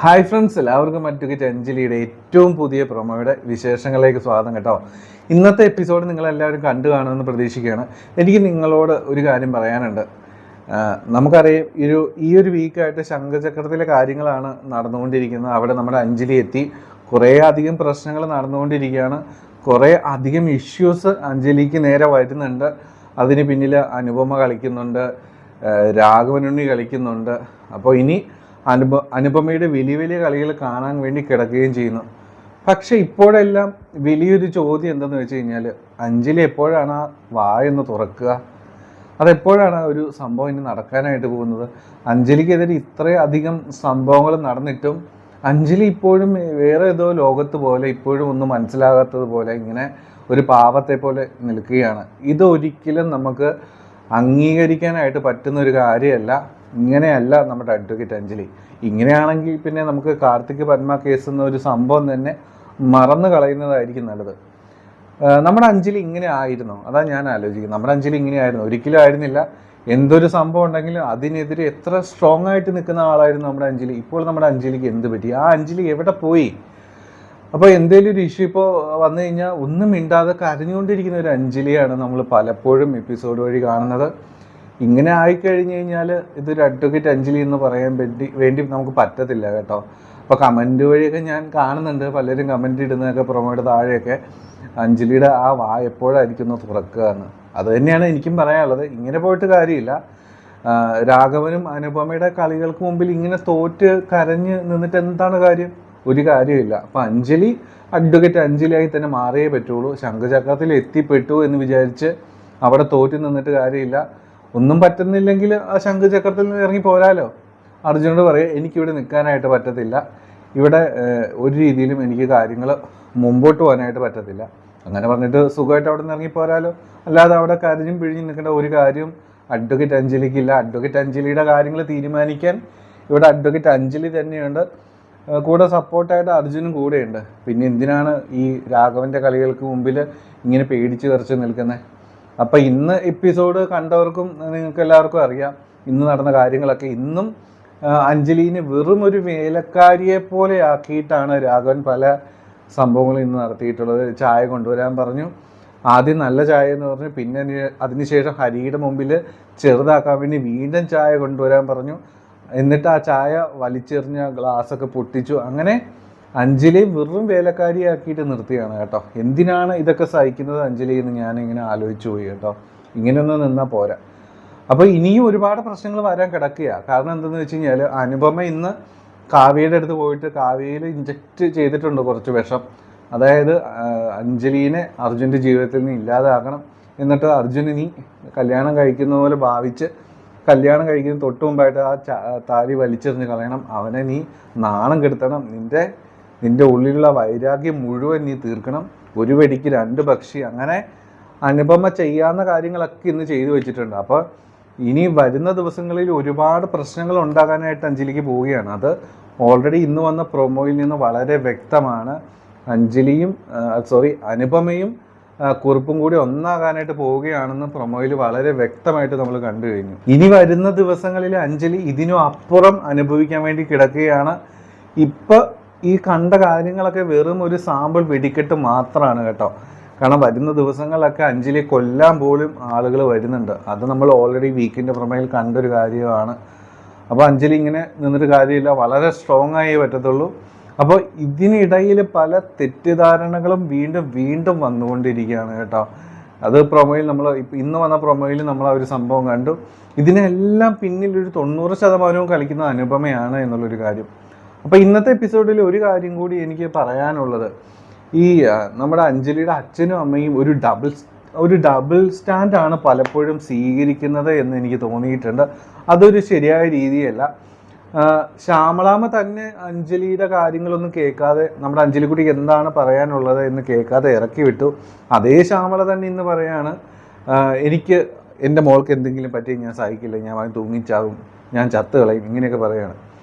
Hi friends, എല്ലാവർക്കും മറ്റുകിറ്റ് അഞ്ജലിയുടെ ഏറ്റവും പുതിയ പ്രൊമോയുടെ വിശേഷങ്ങളിലേക്ക് സ്വാഗതം കേട്ടോ. ഇന്നത്തെ എപ്പിസോഡ് നിങ്ങളെല്ലാവരും കണ്ടു കാണുമെന്ന് പ്രതീക്ഷിക്കുകയാണ്. എനിക്ക് നിങ്ങളോട് ഒരു കാര്യം പറയാനുണ്ട്. നമുക്കറിയാം, ഈ ഒരു വീക്കായിട്ട് ശംഖചക്രത്തിലെ കാര്യങ്ങളാണ് നടന്നുകൊണ്ടിരിക്കുന്നത്. അവിടെ നമ്മുടെ അഞ്ജലി എത്തി, കുറേ അധികം പ്രശ്നങ്ങൾ നടന്നുകൊണ്ടിരിക്കുകയാണ്. കുറേ അധികം ഇഷ്യൂസ് അഞ്ജലിക്ക് നേരെ വരുന്നുണ്ട്. അതിന് പിന്നിൽ അനുപമ കളിക്കുന്നുണ്ട്, രാഘവനുണ്ണി കളിക്കുന്നുണ്ട്. അപ്പോൾ ഇനി അനുപമയുടെ വലിയ വലിയ കളികൾ കാണാൻ വേണ്ടി കിടക്കുകയും ചെയ്യുന്നു. പക്ഷെ ഇപ്പോഴെല്ലാം വലിയൊരു ചോദ്യം എന്തെന്ന് വെച്ച് കഴിഞ്ഞാൽ, അഞ്ജലി എപ്പോഴാണ് ആ വായൊന്ന് തുറക്കുക? അതെപ്പോഴാണ് ഒരു സംഭവം ഇനി നടക്കാനായിട്ട് പോകുന്നത്? അഞ്ജലിക്കെതിരെ ഇത്രയധികം സംഭവങ്ങൾ നടന്നിട്ടും അഞ്ജലി ഇപ്പോഴും വേറെ ഏതോ ലോകത്ത് പോലെ, ഇപ്പോഴും ഒന്നും മനസ്സിലാകാത്തത് പോലെ, ഇങ്ങനെ ഒരു പാവത്തെ പോലെ നിൽക്കുകയാണ്. ഇതൊരിക്കലും നമുക്ക് അംഗീകരിക്കാനായിട്ട് പറ്റുന്ന ഒരു കാര്യമല്ല. ഇങ്ങനെയല്ല നമ്മുടെ അഡ്വക്കേറ്റ് അഞ്ജലി. ഇങ്ങനെയാണെങ്കിൽ പിന്നെ നമുക്ക് കാർത്തിക് പത്മ കേസ് എന്ന ഒരു സംഭവം തന്നെ മറന്നു കളയുന്നതായിരിക്കും നല്ലത്. നമ്മുടെ അഞ്ജലി ഇങ്ങനെ ആയിരുന്നു, അതാ ഞാൻ ആലോചിക്കുന്നത്. നമ്മുടെ അഞ്ജലി ഇങ്ങനെയായിരുന്നു? ഒരിക്കലും ആയിരുന്നില്ല. എന്തൊരു സംഭവം ഉണ്ടെങ്കിലും അതിനെതിരെ എത്ര സ്ട്രോങ് ആയിട്ട് നിൽക്കുന്ന ആളായിരുന്നു നമ്മുടെ അഞ്ജലി. ഇപ്പോൾ നമ്മുടെ അഞ്ജലിക്ക് എന്ത് പറ്റി? ആ അഞ്ജലി എവിടെ പോയി? അപ്പോൾ എന്തെങ്കിലും ഒരു ഇഷ്യൂ ഇപ്പോൾ വന്നു കഴിഞ്ഞാൽ ഒന്നും മിണ്ടാതെ കരഞ്ഞുകൊണ്ടിരിക്കുന്ന ഒരു അഞ്ജലിയാണ് നമ്മൾ പലപ്പോഴും എപ്പിസോഡ് വഴി കാണുന്നത്. ഇങ്ങനെ ആയിക്കഴിഞ്ഞ് കഴിഞ്ഞാൽ ഇതൊരു അഡ്വക്കേറ്റ് അഞ്ജലി എന്ന് പറയാൻ വേണ്ടി നമുക്ക് പറ്റത്തില്ല കേട്ടോ. അപ്പോൾ കമൻറ്റ് വഴിയൊക്കെ ഞാൻ കാണുന്നുണ്ട്, പലരും കമൻറ്റ് ഇടുന്നതൊക്കെ പ്രൊമോയുടെ താഴെയൊക്കെ, അഞ്ജലിയുടെ ആ എപ്പോഴായിരിക്കും ഒന്ന് തുറക്കുക എന്ന്. അത് തന്നെയാണ് എനിക്കും പറയാനുള്ളത്. ഇങ്ങനെ പോയിട്ട് കാര്യമില്ല. രാഘവനും അനുപമയുടെ കളികൾക്ക് മുമ്പിൽ ഇങ്ങനെ തോറ്റ് കരഞ്ഞ് നിന്നിട്ട് എന്താണ് കാര്യം? ഒരു കാര്യമില്ല. അപ്പോൾ അഞ്ജലി അഡ്വക്കേറ്റ് അഞ്ജലിയായി തന്നെ മാറിയേ പറ്റുള്ളൂ. ശംഖചക്രത്തിൽ എത്തിപ്പെട്ടു എന്ന് വിചാരിച്ച് അവിടെ തോറ്റ് നിന്നിട്ട് കാര്യമില്ല. ഒന്നും പറ്റുന്നില്ലെങ്കിൽ ആ ശംഖചക്രത്തിൽ നിന്ന് ഇറങ്ങി പോരാലോ. അർജുനോട് പറയും, എനിക്കിവിടെ നിൽക്കാനായിട്ട് പറ്റത്തില്ല, ഇവിടെ ഒരു രീതിയിലും എനിക്ക് കാര്യങ്ങൾ മുമ്പോട്ട് പോകാനായിട്ട് പറ്റത്തില്ല. അങ്ങനെ പറഞ്ഞിട്ട് സുഖമായിട്ട് അവിടെ നിന്ന് ഇറങ്ങി പോരാലോ. അല്ലാതെ അവിടെ കരഞ്ഞും പിഴിഞ്ഞും നിൽക്കേണ്ട ഒരു കാര്യം അഡ്വക്കേറ്റ് അഞ്ജലിക്കില്ല. അഡ്വക്കേറ്റ് അഞ്ജലിയുടെ കാര്യങ്ങൾ തീരുമാനിക്കാൻ ഇവിടെ അഡ്വക്കേറ്റ് അഞ്ജലി തന്നെയുണ്ട്. കൂടെ സപ്പോർട്ടായിട്ട് അർജുനും കൂടെയുണ്ട്. പിന്നെ എന്തിനാണ് ഈ രാഘവൻ്റെ കളികൾക്ക് മുമ്പിൽ ഇങ്ങനെ പേടിച്ച് വിറച്ച് നിൽക്കുന്നത്? അപ്പം ഇന്ന് എപ്പിസോഡ് കണ്ടവർക്കും നിങ്ങൾക്ക് എല്ലാവർക്കും അറിയാം ഇന്ന് നടന്ന കാര്യങ്ങളൊക്കെ. ഇന്നും അഞ്ജലിനെ വെറും ഒരു വേലക്കാരിയെ പോലെ ആക്കിയിട്ടാണ് രാഘവൻ പല സംഭവങ്ങളും ഇന്ന് നടത്തിയിട്ടുള്ളത്. ചായ കൊണ്ടുവരാൻ പറഞ്ഞു, ആദ്യം നല്ല ചായ എന്ന് പറഞ്ഞു, പിന്നെ അതിനുശേഷം ഹരിയുടെ മുമ്പിൽ ചെറുതാക്കാൻ വേണ്ടി വീണ്ടും ചായ കൊണ്ടുവരാൻ പറഞ്ഞു. എന്നിട്ട് ആ ചായ വലിച്ചെറിഞ്ഞ ഗ്ലാസ്സൊക്കെ പൊട്ടിച്ചു. അങ്ങനെ അഞ്ജലി വെറും വേലക്കാരിയാക്കിയിട്ട് നിർത്തിയാണ് കേട്ടോ. എന്തിനാണ് ഇതൊക്കെ സഹിക്കുന്നത് അഞ്ജലി എന്ന് ഞാനിങ്ങനെ ആലോചിച്ചു പോയി കേട്ടോ. ഇങ്ങനെയൊന്നും നിന്നാൽ പോരാ. അപ്പോൾ ഇനിയും ഒരുപാട് പ്രശ്നങ്ങൾ വരാൻ കിടക്കുകയാണ്. കാരണം എന്തെന്ന് വെച്ച് കഴിഞ്ഞാൽ, അനുപമ ഇന്ന് കാവ്യയുടെ അടുത്ത് പോയിട്ട് കാവ്യയിൽ ഇഞ്ചക്റ്റ് ചെയ്തിട്ടുണ്ട് കുറച്ച് വിഷം. അതായത് അഞ്ജലീനെ അർജുൻ്റെ ജീവിതത്തിൽ നിന്ന് ഇല്ലാതാക്കണം, എന്നിട്ട് അർജുന് നീ കല്യാണം കഴിക്കുന്ന പോലെ ഭാവിച്ച് കല്യാണം കഴിക്കുന്ന തൊട്ട് മുമ്പായിട്ട് ആ താലി വലിച്ചെറിഞ്ഞ് കളയണം, അവനെ നീ നാണം കെടുത്തണം, നിൻ്റെ ഉള്ളിലുള്ള വൈരാഗ്യം മുഴുവൻ നീ തീർക്കണം, ഒരു വെടിക്ക് രണ്ട് പക്ഷി. അങ്ങനെ അനുപമ ചെയ്യാവുന്ന കാര്യങ്ങളൊക്കെ ഇന്ന് ചെയ്തു വെച്ചിട്ടുണ്ട്. അപ്പോൾ ഇനി വരുന്ന ദിവസങ്ങളിൽ ഒരുപാട് പ്രശ്നങ്ങൾ ഉണ്ടാകാനായിട്ട് അഞ്ജലിക്ക് പോവുകയാണ്. അത് ഓൾറെഡി ഇന്ന് വന്ന പ്രൊമോയിൽ നിന്ന് വളരെ വ്യക്തമാണ്. അനുപമയും കുറിപ്പും കൂടി ഒന്നാകാനായിട്ട് പോവുകയാണെന്ന് പ്രൊമോയിൽ വളരെ വ്യക്തമായിട്ട് നമ്മൾ കണ്ടു കഴിഞ്ഞു. ഇനി വരുന്ന ദിവസങ്ങളിൽ അഞ്ജലി ഇതിനും അപ്പുറം അനുഭവിക്കാൻ വേണ്ടി കിടക്കുകയാണ്. ഇപ്പം ഈ കണ്ട കാര്യങ്ങളൊക്കെ വെറും ഒരു സാമ്പിൾ വെടിക്കെട്ട് മാത്രമാണ് കേട്ടോ. കാരണം വരുന്ന ദിവസങ്ങളിലൊക്കെ അഞ്ജലിയെ കൊല്ലാൻ പോലും ആളുകൾ വരുന്നുണ്ട്. അത് നമ്മൾ ഓൾറെഡി വീക്കിൻ്റെ പ്രൊമോയിൽ കണ്ടൊരു കാര്യമാണ്. അപ്പോൾ അഞ്ജലി ഇങ്ങനെ നിന്നിട്ട് കാര്യമില്ല, വളരെ സ്ട്രോങ് ആയേ പറ്റത്തുള്ളൂ. അപ്പോൾ ഇതിനിടയിൽ പല തെറ്റിദ്ധാരണകളും വീണ്ടും വന്നുകൊണ്ടിരിക്കുകയാണ് കേട്ടോ. അത് പ്രൊമോയിൽ നമ്മൾ ഇന്ന് വന്ന പ്രൊമോയിൽ നമ്മൾ ആ ഒരു സംഭവം കണ്ടു. ഇതിനെല്ലാം പിന്നിൽ ഒരു 90% കളിക്കുന്ന അനുപമയാണ് എന്നുള്ളൊരു കാര്യം. അപ്പോൾ ഇന്നത്തെ എപ്പിസോഡിൽ ഒരു കാര്യം കൂടി എനിക്ക് പറയാനുള്ളത്, ഈ നമ്മുടെ അഞ്ജലിയുടെ അച്ഛനും അമ്മയും ഒരു ഡബിൾ സ്റ്റാൻഡാണ് പലപ്പോഴും സ്വീകരിക്കുന്നത് എന്ന് എനിക്ക് തോന്നിയിട്ടുണ്ട്. അതൊരു ശരിയായ രീതിയല്ല. ശ്യാമളാമ്മ തന്നെ അഞ്ജലിയുടെ കാര്യങ്ങളൊന്നും കേൾക്കാതെ, നമ്മുടെ അഞ്ജലിക്കുട്ടിക്ക് എന്താണ് പറയാനുള്ളത് എന്ന് കേൾക്കാതെ ഇറക്കി വിട്ടു. അതേ ശ്യാമള തന്നെ ഇന്ന് പറയാണ്, എനിക്ക് എൻ്റെ മോൾക്ക് എന്തെങ്കിലും പറ്റി ഞാൻ സഹിക്കില്ല, ഞാൻ തൂങ്ങിച്ചാകും, ഞാൻ ചത്ത് കളയും, ഇങ്ങനെയൊക്കെ പറയാണ്.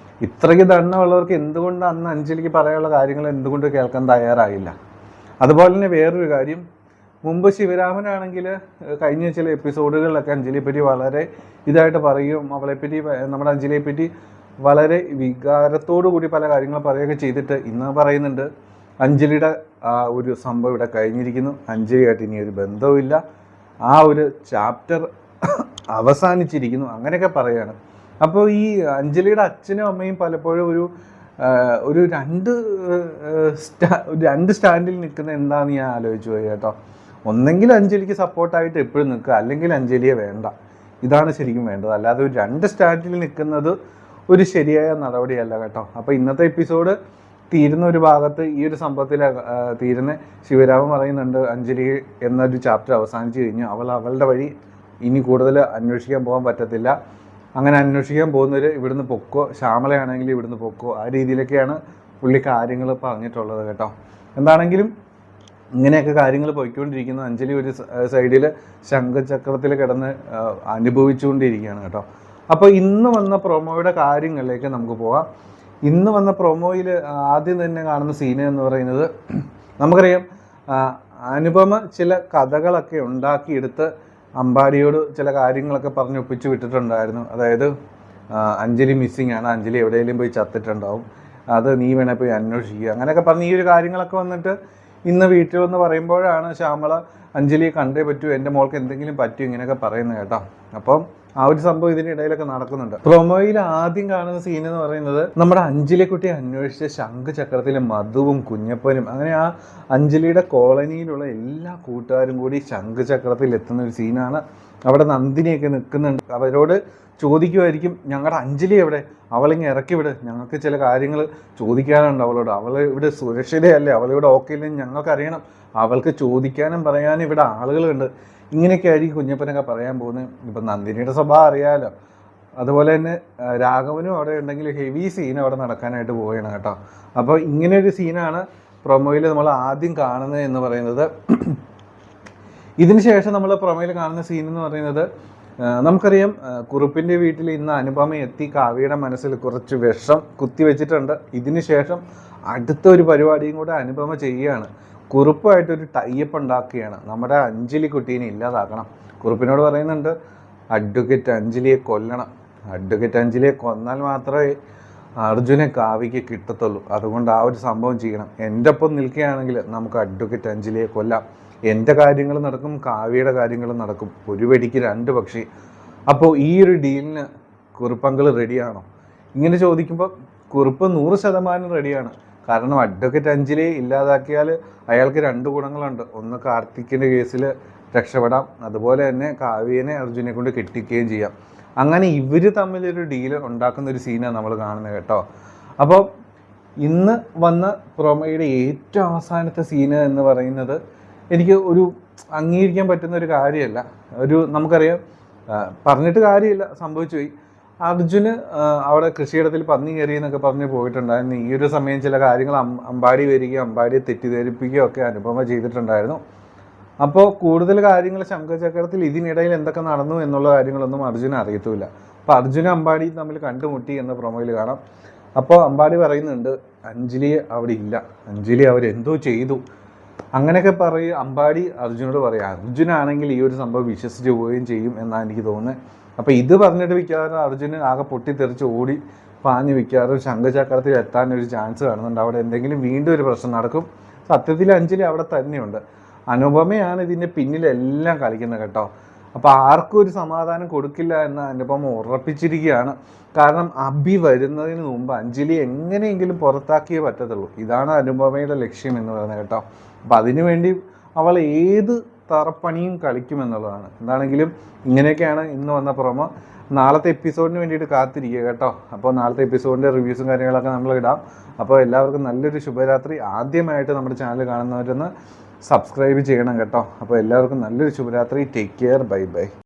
ഇത്രയ്ക്ക് ദണ്ണമുള്ളവർക്ക് എന്തുകൊണ്ട് അന്ന് അഞ്ജലിക്ക് പറയാനുള്ള കാര്യങ്ങൾ എന്തുകൊണ്ട് കേൾക്കാൻ തയ്യാറായില്ല? അതുപോലെ തന്നെ വേറൊരു കാര്യം, മുമ്പ് ശിവരാമനാണെങ്കിൽ കഴിഞ്ഞ ചില എപ്പിസോഡുകളിലൊക്കെ അഞ്ജലിയെപ്പറ്റി വളരെ ഇതായിട്ട് പറയും, അവളെപ്പറ്റി, നമ്മുടെ അഞ്ജലിയെപ്പറ്റി വളരെ വികാരത്തോടു കൂടി പല കാര്യങ്ങൾ പറയുകയൊക്കെ ചെയ്തിട്ട് ഇന്ന് പറയുന്നുണ്ട് അഞ്ജലിയുടെ ആ ഒരു സംഭവം ഇവിടെ കഴിഞ്ഞിരിക്കുന്നു, അഞ്ജലിയായിട്ട് ഇനി ഒരു ബന്ധവുമില്ല, ആ ഒരു ചാപ്റ്റർ അവസാനിച്ചിരിക്കുന്നു, അങ്ങനെയൊക്കെ പറയുകയാണ്. അപ്പോൾ ഈ അഞ്ജലിയുടെ അച്ഛനും അമ്മയും പലപ്പോഴും ഒരു രണ്ട് സ്റ്റാൻഡിൽ നിൽക്കുന്ന എന്താണെന്ന് ഞാൻ ആലോചിച്ചു പോയി കേട്ടോ. ഒന്നെങ്കിൽ അഞ്ജലിക്ക് സപ്പോർട്ടായിട്ട് എപ്പോഴും നിൽക്കുക, അല്ലെങ്കിൽ അഞ്ജലിയെ വേണ്ട. ഇതാണ് ശരിക്കും വേണ്ടത്. അല്ലാതെ ഒരു രണ്ട് സ്റ്റാൻഡിൽ നിൽക്കുന്നത് ഒരു ശരിയായ നടപടിയല്ല കേട്ടോ. അപ്പോൾ ഇന്നത്തെ എപ്പിസോഡ് തീരുന്ന ഒരു ഭാഗത്ത് ഈ ഒരു സംഭവത്തിൽ തീരുന്ന ശിവരാമൻ പറയുന്നുണ്ട് അഞ്ജലി എന്നൊരു ചാപ്റ്റർ അവസാനിച്ച് കഴിഞ്ഞു, അവളുടെ വഴി ഇനി കൂടുതൽ അന്വേഷിക്കാൻ പോകാൻ പറ്റത്തില്ല, അങ്ങനെ അന്വേഷിക്കാൻ പോകുന്നവർ ഇവിടുന്ന് പൊക്കോ, ശ്യാമളയാണെങ്കിൽ ഇവിടുന്ന് പൊക്കോ, ആ രീതിയിലൊക്കെയാണ് പുള്ളി കാര്യങ്ങൾ പറഞ്ഞിട്ടുള്ളത് കേട്ടോ. എന്താണെങ്കിലും ഇങ്ങനെയൊക്കെ കാര്യങ്ങൾ പോയിക്കൊണ്ടിരിക്കുന്നു. അഞ്ജലി ഒരു സൈഡിൽ ശംഖചക്രത്തിൽ കിടന്ന് അനുഭവിച്ചുകൊണ്ടിരിക്കുകയാണ് കേട്ടോ. അപ്പോൾ ഇന്ന് വന്ന പ്രൊമോയുടെ കാര്യങ്ങളിലേക്ക് നമുക്ക് പോകാം. ഇന്ന് വന്ന പ്രൊമോയിൽ ആദ്യം തന്നെ കാണുന്ന സീന് എന്ന് പറയുന്നത്, നമുക്കറിയാം അനുപമ ചില കഥകളൊക്കെ ഉണ്ടാക്കിയെടുത്ത് അമ്പാടിയോട് ചില കാര്യങ്ങളൊക്കെ പറഞ്ഞ് ഒപ്പിച്ച് വിട്ടിട്ടുണ്ടായിരുന്നു. അതായത് അഞ്ജലി മിസ്സിങ് ആണ്, അഞ്ജലി എവിടെയെങ്കിലും പോയി ചത്തിട്ടുണ്ടാവും, അത് നീ വേണേൽ പോയി അന്വേഷിക്കുക, അങ്ങനെയൊക്കെ പറഞ്ഞ് ഈ ഒരു കാര്യങ്ങളൊക്കെ വന്നിട്ട് ഇന്ന് വീട്ടിൽ വന്ന് പറയുമ്പോഴാണ് ശ്യാമള അഞ്ജലിയെ കണ്ടേ പറ്റൂ, എൻ്റെ മോൾക്ക് എന്തെങ്കിലും പറ്റൂ, ഇങ്ങനെയൊക്കെ പറയുന്നത് കേട്ടോ. അപ്പം ആ ഒരു സംഭവം ഇതിനിടയിലൊക്കെ നടക്കുന്നുണ്ട്. പ്രൊമോയിൽ ആദ്യം കാണുന്ന സീൻ എന്ന് പറയുന്നത് നമ്മുടെ അഞ്ജലിക്കുട്ടിയെ അന്വേഷിച്ച ശംഖചക്രത്തിലെ മധുവും കുഞ്ഞപ്പനും, അങ്ങനെ ആ അഞ്ജലിയുടെ കോളനിയിലുള്ള എല്ലാ കൂട്ടുകാരും കൂടി ശംഖചക്രത്തിൽ എത്തുന്ന ഒരു സീനാണ്. അവിടെ നന്ദിനിയൊക്കെ നിൽക്കുന്നുണ്ട്. അവരോട് ചോദിക്കുമായിരിക്കും ഞങ്ങളുടെ അഞ്ജലി എവിടെ, അവളിങ്ങ് ഇറക്കി വിട്, ഞങ്ങൾക്ക് ചില കാര്യങ്ങൾ ചോദിക്കാനുണ്ട് അവളോട്, അവൾ ഇവിടെ സുരക്ഷിതയല്ലേ, അവളിവിടെ ഓക്കെ ഇല്ലെന്ന് ഞങ്ങൾക്കറിയണം, അവൾക്ക് ചോദിക്കാനും പറയാനും ഇവിടെ ആളുകളുണ്ട്, ഇങ്ങനെയൊക്കെ ആയിരിക്കും കുഞ്ഞപ്പനൊക്കെ പറയാൻ പോകുന്നത്. ഇപ്പം നന്ദിനിയുടെ സ്വഭാവം അറിയാമല്ലോ. അതുപോലെ തന്നെ രാഘവനും അവിടെ ഉണ്ടെങ്കിൽ ഹെവി സീൻ അവിടെ നടക്കാനായിട്ട് പോവുകയാണ് കേട്ടോ. അപ്പോൾ ഇങ്ങനെയൊരു സീനാണ് പ്രൊമോയിൽ നമ്മൾ ആദ്യം കാണുന്നത് എന്ന് പറയുന്നത്. ഇതിന് ശേഷം നമ്മൾ പ്രൊമോയിൽ കാണുന്ന സീൻ എന്ന് പറയുന്നത്, നമുക്കറിയാം കുറുപ്പിൻ്റെ വീട്ടിൽ ഇന്ന് അനുപമ എത്തി കാവ്യയുടെ മനസ്സിൽ കുറച്ച് വിഷം കുത്തിവെച്ചിട്ടുണ്ട്. ഇതിന് ശേഷം അടുത്ത ഒരു പരിപാടിയും കൂടെ അനുപമ ചെയ്യുകയാണ്. കുറുപ്പായിട്ടൊരു ടൈപ്പ് ഉണ്ടാക്കുകയാണ്, നമ്മുടെ അഞ്ജലി കുട്ടീനെ ഇല്ലാതാക്കണം. കുറുപ്പിനോട് പറയുന്നുണ്ട് അഡ്വക്കേറ്റ് അഞ്ജലിയെ കൊല്ലണം, അഡ്വക്കേറ്റ് അഞ്ജലിയെ കൊന്നാൽ മാത്രമേ അർജുനെ കാവ്യയ്ക്ക് കിട്ടത്തുള്ളൂ, അതുകൊണ്ട് ആ ഒരു സംഭവം ചെയ്യണം. എൻ്റെ ഒപ്പം നിൽക്കുകയാണെങ്കിൽ നമുക്ക് അഡ്വക്കേറ്റ് അഞ്ജലിയെ കൊല്ലാം, എൻ്റെ കാര്യങ്ങൾ നടക്കും, കാവ്യയുടെ കാര്യങ്ങളും നടക്കും, ഒരു വെടിക്ക് രണ്ട് പക്ഷി. അപ്പോൾ ഈ ഒരു ഡീലിന് കുറുപ്പങ്കൾ റെഡിയാണോ? ഇങ്ങനെ ചോദിക്കുമ്പോൾ കുറുപ്പ് 100% റെഡിയാണ്. കാരണം അഡ്വക്കേറ്റ് അഞ്ജലിയെ ഇല്ലാതാക്കിയാൽ അയാൾക്ക് രണ്ട് ഗുണങ്ങളുണ്ട്. ഒന്ന് കാർത്തിക്കിൻ്റെ കേസിൽ രക്ഷപ്പെടാം, അതുപോലെ തന്നെ കാവ്യനെ അർജുനെ കൊണ്ട് കെട്ടിക്കുകയും ചെയ്യാം. അങ്ങനെ ഇവർ തമ്മിലൊരു ഡീല് ഉണ്ടാക്കുന്ന ഒരു സീനാണ് നമ്മൾ കാണുന്നത് കേട്ടോ. അപ്പോൾ ഇന്ന് വന്ന പ്രൊമോയുടെ ഏറ്റവും അവസാനത്തെ സീന് എന്ന് പറയുന്നത് എനിക്ക് ഒരു അംഗീകരിക്കാൻ പറ്റുന്ന ഒരു കാര്യമല്ല. നമുക്കറിയാം പറഞ്ഞിട്ട് കാര്യമില്ല, സംഭവിച്ചു പോയി. അർജുന് അവിടെ കൃഷിയിടത്തിൽ പന്നി കയറി എന്നൊക്കെ പറഞ്ഞ് പോയിട്ടുണ്ടായിരുന്നു. ഈ ഒരു സമയം ചില കാര്യങ്ങൾ അമ്പാടി വരികയും അമ്പാടിയെ തെറ്റിദ്ധരിപ്പിക്കുകയും ഒക്കെ അനുപമ ചെയ്തിട്ടുണ്ടായിരുന്നു. അപ്പോൾ കൂടുതൽ കാര്യങ്ങൾ ശംഖചക്രത്തിൽ ഇതിനിടയിൽ എന്തൊക്കെ നടന്നു എന്നുള്ള കാര്യങ്ങളൊന്നും അർജുന അറിയത്തുമില്ല. അപ്പോൾ അർജുന അമ്പാടി തമ്മിൽ കണ്ടുമുട്ടി എന്ന പ്രൊമോയിൽ കാണാം. അപ്പോൾ അമ്പാടി പറയുന്നുണ്ട് അഞ്ജലിയെ അവിടെ ഇല്ല, അഞ്ജലി അവരെന്തോ ചെയ്തു, അങ്ങനെയൊക്കെ പറയും. അമ്പാടി അർജുനോട് പറയാം, അർജുനാണെങ്കിൽ ഈ ഒരു സംഭവം വിശ്വസിച്ച് പോവുകയും ചെയ്യും എന്നാണ് എനിക്ക് തോന്നുന്നത്. അപ്പോൾ ഇത് പറഞ്ഞിട്ട് വിൽക്കാറ് അർജുന് ആകെ പൊട്ടിത്തെറിച്ച് ഓടി പാഞ്ഞ് വിൽക്കാറും ശംഖചക്രത്തിൽ എത്താനൊരു ചാൻസ് കാണുന്നുണ്ട്. അവിടെ എന്തെങ്കിലും വീണ്ടും ഒരു പ്രശ്നം നടക്കും. സത്യത്തിൽ അഞ്ജലി അവിടെ തന്നെയുണ്ട്, അനുപമയാണ് ഇതിൻ്റെ പിന്നിലെല്ലാം കളിക്കുന്നത് കേട്ടോ. അപ്പോൾ ആർക്കും ഒരു സമാധാനം കൊടുക്കില്ല എന്ന് അനുപമ ഉറപ്പിച്ചിരിക്കുകയാണ്. കാരണം അഭി വരുന്നതിന് മുമ്പ് അഞ്ജലി എങ്ങനെയെങ്കിലും പുറത്താക്കിയേ പറ്റത്തുള്ളൂ. ഇതാണ് അനുപമയുടെ ലക്ഷ്യം എന്ന് പറയുന്നത് കേട്ടോ. അപ്പം അതിനുവേണ്ടി അവൾ ഏത് തറപ്പണിയും കളിക്കുമെന്നുള്ളതാണ്. എന്താണെങ്കിലും ഇങ്ങനെയൊക്കെയാണ് ഇന്ന് വന്ന പ്രൊമോ. നാളത്തെ എപ്പിസോഡിന് വേണ്ടിയിട്ട് കാത്തിരിക്കുക കേട്ടോ. അപ്പോൾ നാളത്തെ എപ്പിസോഡിൻ്റെ റിവ്യൂസും കാര്യങ്ങളൊക്കെ നമ്മൾ ഇടാം. അപ്പോൾ എല്ലാവർക്കും നല്ലൊരു ശുഭരാത്രി. ആദ്യമായിട്ട് നമ്മുടെ ചാനൽ കാണുന്നവരൊന്ന് സബ്സ്ക്രൈബ് ചെയ്യണം കേട്ടോ. അപ്പോൾ എല്ലാവർക്കും നല്ലൊരു ശുഭരാത്രി. Take care, bye bye.